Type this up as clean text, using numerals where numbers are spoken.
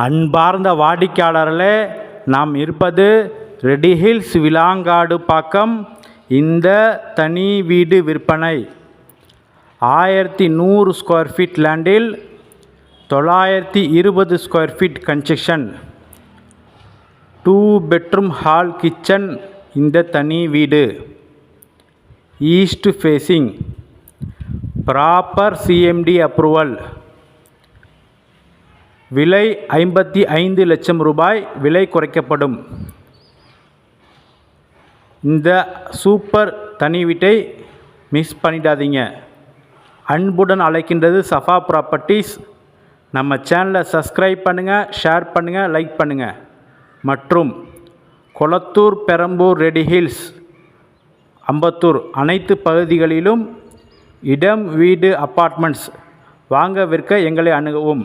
அன்பார்ந்த வாடிக்கையாளர்களே, நாம் இருப்பது ரெடி ஹில்ஸ் விலாங்காடு பாக்கம். இந்த தனி வீடு விற்பனை 1100 ஸ்கொயர் ஃபீட் லேண்டில் 920 square feet construction, 2 bedroom hall kitchen. இந்த தனி வீடு east facing, proper CMD approval. விலை 55 லட்சம் ரூபாய். விலை குறைக்கப்படும். இந்த சூப்பர் தனி வீட்டை மிஸ் பண்ணிடாதீங்க. அன்புடன் அழைக்கின்றது சஃபா ப்ராப்பர்ட்டிஸ். நம்ம சேனலை சப்ஸ்கிரைப் பண்ணுங்கள், ஷேர் பண்ணுங்கள், லைக் பண்ணுங்கள். மற்றும் கொளத்தூர், பெரம்பூர், ரெடி ஹில்ஸ், அம்பத்தூர் அனைத்து பகுதிகளிலும் இடம், வீடு, அப்பார்ட்மெண்ட்ஸ் வாங்க விற்க எங்களை அணுகவும்.